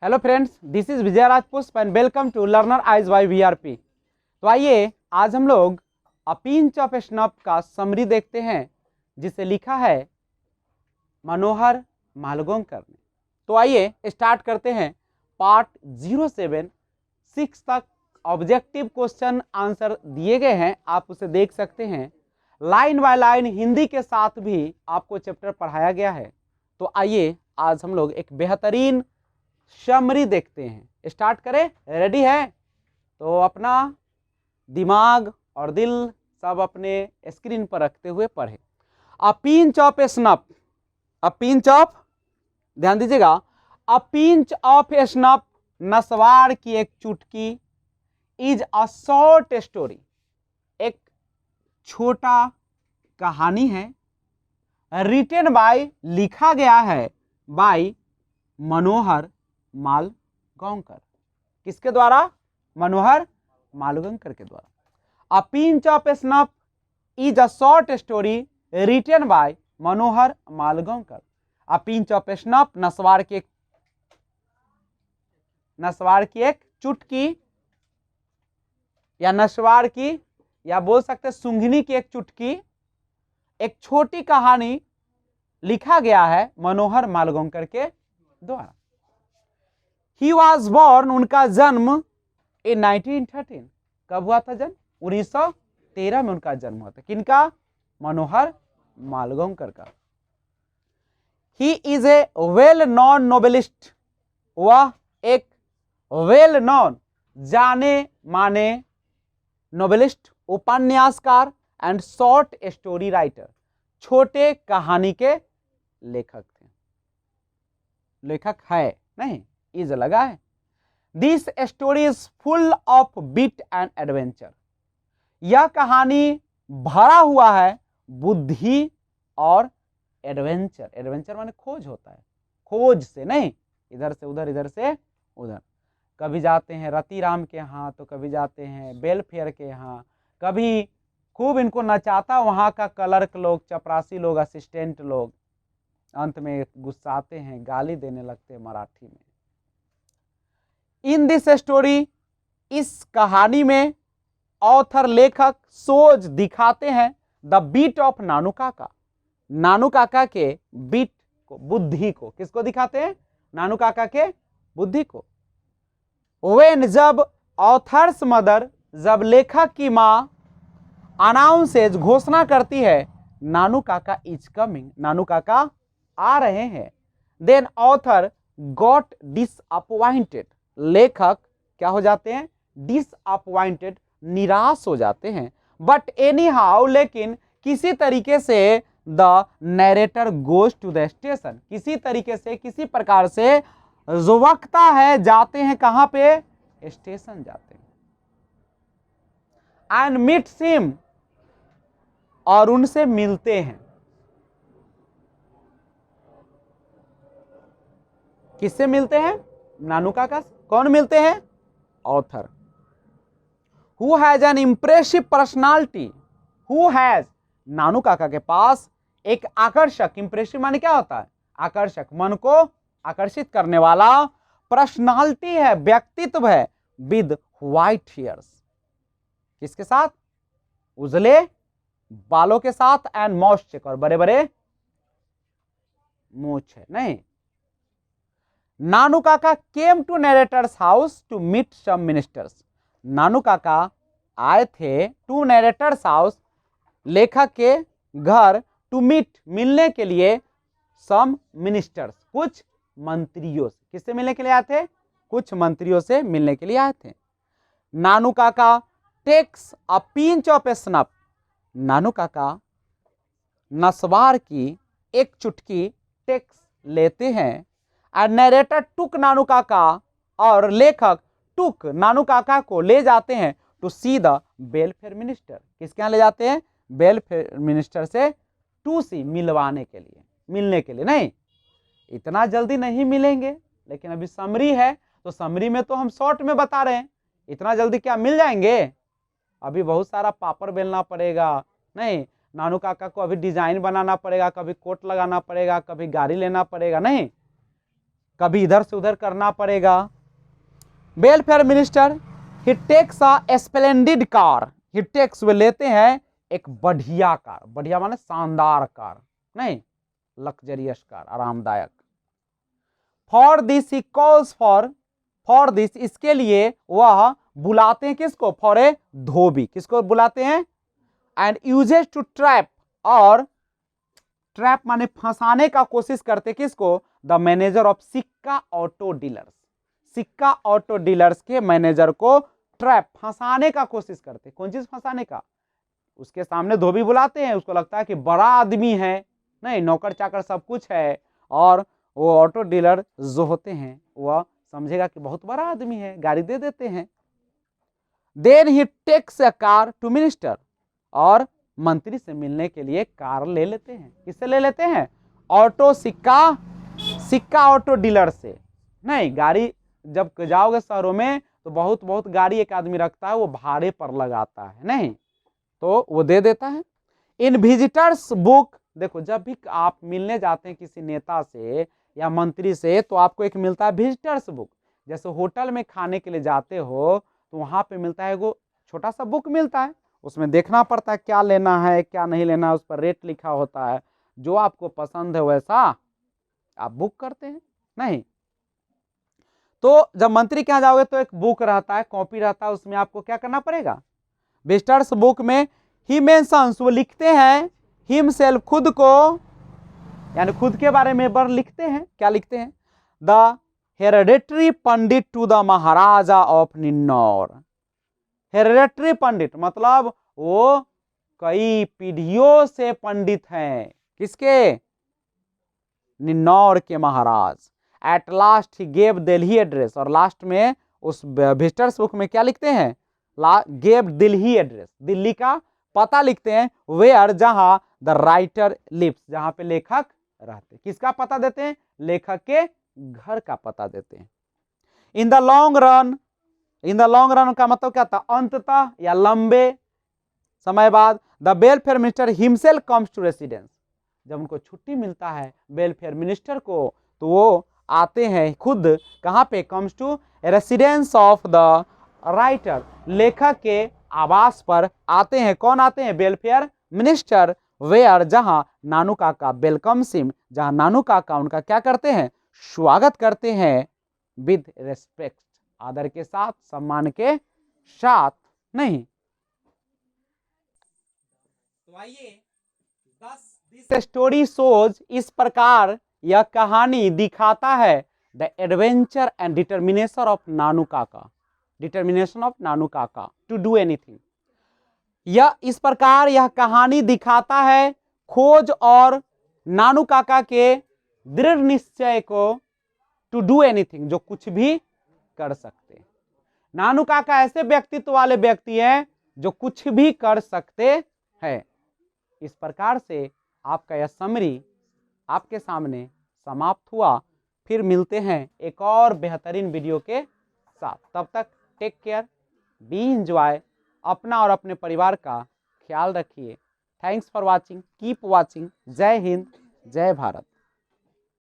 Hello friends, this is Vijay Rajpushp and welcome to learner eyes by VRP. तो आइए आज हम लोग अ पिंच ऑफ स्नफ का समरी देखते हैं जिसे लिखा है मनोहर मालगोंकर ने। तो आइए स्टार्ट करते हैं। पार्ट 07 6 तक ऑब्जेक्टिव क्वेश्चन आंसर दिए गए हैं, आप उसे देख सकते हैं। लाइन बाय लाइन हिंदी के साथ भी आपको चैप्टर पढ़ाया गया है। तो आइए आज हम लोग एक बेहतरीन समरी देखते हैं। स्टार्ट करें, रेडी है? तो अपना दिमाग और दिल सब अपने स्क्रीन पर रखते हुए पढ़े। अ pinch of snuff, a pinch of, ध्यान दीजिएगा, अ पिंच ऑफ स्नफ नस्वार की एक चुटकी इज अ शॉर्ट स्टोरी, एक छोटा कहानी है। रिटेन बाय, लिखा गया है बाय मनोहर मालगोंकर। किसके द्वारा? मनोहर मालगोंकर के द्वारा। A pinch of snuff is a short story written by Manohar Malgonkar. A pinch of snuff नस्वार की एक चुटकी या नस्वार की, या बोल सकते सूंघनी की एक चुटकी, एक छोटी कहानी लिखा गया है मनोहर मालगोंकर के द्वारा। He was born, उनका जन्म in 1913। कब हुआ था जन्म? 1913 में उनका जन्म हुआ था। किनका? मनोहर मालगोंकर का। He is a well known novelist, वह एक वेल नॉन, जाने माने नोवेलिस्ट, उपन्यासकार एंड शॉर्ट स्टोरी राइटर, छोटे कहानी के लेखक थे। लेखक है नहीं, इज लगा है। This story is full of bit and adventure, यह कहानी भरा हुआ है बुद्धि और एडवेंचर। एडवेंचर माने खोज होता है, खोज से नहीं, इधर से उधर, इधर से उधर। कभी जाते हैं रतिराम के यहाँ, तो कभी जाते हैं बेलफेयर के यहाँ, कभी खूब इनको नचाता वहाँ का क्लर्क लोग, चपरासी लोग, असिस्टेंट लोग, अंत में गुस्साते हैं, गाली देने लगते हैं मराठी में। इन दिस स्टोरी, इस कहानी में ऑथर लेखक सोच दिखाते हैं द बीट ऑफ नानू काका, नानू काका के बीट को, बुद्धि को। किसको दिखाते हैं? नानू काका के बुद्धि को। व्हेन, जब ऑथर्स मदर, जब लेखक की मां अनाउंसेज, घोषणा करती है नानू काका इज कमिंग, नानू काका आ रहे हैं, देन ऑथर गॉट डिसअपॉइंटेड, लेखक क्या हो जाते हैं? डिसअपॉइंटेड, निराश हो जाते हैं। बट एनी हाउ, लेकिन किसी तरीके से the narrator goes to the station, किसी तरीके से, किसी प्रकार से जो वक्ता है जाते हैं कहां पे? स्टेशन जाते हैं। एंड मीट्स हिम, और उनसे मिलते हैं। किससे मिलते हैं? नानू काका से। कौन मिलते हैं? Author. Who has an impressive personality, who has, Nanu Kaka के पास एक आकर्षक, इंप्रेसिव माने क्या होता है? आकर्षक, मन को आकर्षित करने वाला पर्सनालिटी है, व्यक्तित्व है, विद व्हाइट हेयर्स, किसके साथ? उजले बालों के साथ, एंड मॉस्टिक, और बड़े बड़े मूछ है नहीं। Nanu Kaka came to narrator's house to meet some ministers, Nanu Kaka आए थे टू नरेटर्स हाउस, लेखक के घर, टू मीट, मिलने के लिए, सम मिनिस्टर्स, कुछ मंत्रियों से। किससे मिलने के लिए आए थे? कुछ मंत्रियों से मिलने के लिए आए थे। Nanu Kaka takes a pinch of snuff, Nanu Kaka नस्वार की एक चुटकी टेक्स लेते हैं। एंड नरेटर टुक नानू काका, और लेखक टुक, नानू काका को ले जाते हैं to see the welfare minister, किसके यहाँ ले जाते हैं? वेलफेयर मिनिस्टर से, टू सी, मिलवाने के लिए, मिलने के लिए नहीं, इतना जल्दी नहीं मिलेंगे, लेकिन अभी समरी है तो समरी में तो हम शॉर्ट में बता रहे हैं, इतना जल्दी क्या मिल जाएंगे? अभी बहुत सारा पापड़ बेलना पड़ेगा नहीं, नानू काका को अभी डिजाइन बनाना पड़ेगा, कभी कोट लगाना पड़ेगा, कभी गाड़ी लेना पड़ेगा नहीं, कभी इधर से उधर करना पड़ेगा। Welfare minister he takes a splendid car, he takes वे लेते हैं एक बढ़िया कार, बढ़िया माने शानदार कार, नहीं लग्जरियस कार, आरामदायक। For this he calls for this, इसके लिए वह बुलाते हैं किसको, फॉर ए धोबी, किसको बुलाते हैं, एंड यूजेस टू ट्रैप, और ट्रैप माने फंसाने का कोशिश करते किसको, द मैनेजर ऑफ सिक्का ऑटो डीलर्स, सिक्का ऑटो डीलर्स के मैनेजर को ट्रैप, फंसाने का कोशिश करते, कौन चीज फंसाने का, उसके सामने धोबी बुलाते हैं, उसको लगता है कि बड़ा आदमी है, नहीं नौकर चाकर सब कुछ है, और वो ऑटो डीलर जो होते हैं वह समझेगा कि बहुत बड़ा आदमी है, गाड़ी दे देते हैं। Then he takes a car to minister, और मंत्री से मिलने के लिए कार ले लेते हैं, किससे ले लेते हैं, ऑटो सिक्का ऑटो डीलर से, नहीं गाड़ी जब जाओगे शहरों में तो बहुत बहुत गाड़ी एक आदमी रखता है, वो भाड़े पर लगाता है, नहीं तो वो दे देता है। इन विजिटर्स बुक, देखो जब भी आप मिलने जाते हैं किसी नेता से या मंत्री से तो आपको एक मिलता है विजिटर्स बुक, जैसे होटल में खाने के लिए जाते हो तो वहां पे मिलता है वो छोटा सा बुक मिलता है, उसमें देखना पड़ता है क्या लेना है क्या नहीं लेना है, उस पर रेट लिखा होता है, जो आपको पसंद है वैसा आप बुक करते हैं, नहीं तो जब मंत्री के यहाँ जाओगे तो एक बुक रहता है, कॉपी रहता है, उसमें आपको क्या करना पड़ेगा, विजिटर्स बुक में ही मेंशंस, वो लिखते हैं हिमसेल्फ, खुद को, यानी खुद के बारे में बर लिखते हैं, क्या लिखते हैं, the hereditary pandit to the Maharaja of Ninnaur, hereditary pandit मतलब वो कई पीढ़ियों से पंडित हैं, किसके, निन्नौर के Maharaj. At last he gave Delhi address, और लास्ट में उस विजिटर्स बुक में क्या लिखते हैं, गेव दिल्ली एड्रेस, दिल्ली का पता लिखते हैं, वेयर जहां द राइटर लिव्स, जहां पे लेखक रहते, किसका पता देते हैं, लेखक के घर का पता देते हैं। इन द लॉन्ग रन का मतलब क्या था, अंततः या लंबे समय बाद, the welfare minister himself comes to residence, जब उनको छुट्टी मिलता है वेलफेयर मिनिस्टर को तो वो आते हैं खुद कहां पे, comes to residence of the writer, लेखक के आवास पर आते हैं, कौन आते हैं, वेलफेयर मिनिस्टर, वेयर जहां नानू काका वेलकम्स हिम, जहां नानू काका उनका क्या करते हैं, स्वागत करते हैं, विद रेस्पेक्ट, आदर के साथ, सम्मान के साथ, नहीं तो आइए दिस स्टोरी शोज, इस प्रकार यह कहानी दिखाता है the adventure and determination of Nanu Kaka, determination of Nanu काका टू डू एनीथिंग, यह इस प्रकार यह कहानी दिखाता है खोज और नानू काका के दृढ़ निश्चय को, टू डू एनीथिंग, जो कुछ भी कर सकते, नानू काका ऐसे व्यक्तित्व वाले व्यक्ति हैं जो कुछ भी कर सकते हैं। इस प्रकार से आपका यह समरी आपके सामने समाप्त हुआ, फिर मिलते हैं एक और बेहतरीन वीडियो के साथ, तब तक टेक केयर, बी एंजॉय, अपना और अपने परिवार का ख्याल रखिए। Thanks for watching, keep watching, जय हिंद, जय भारत।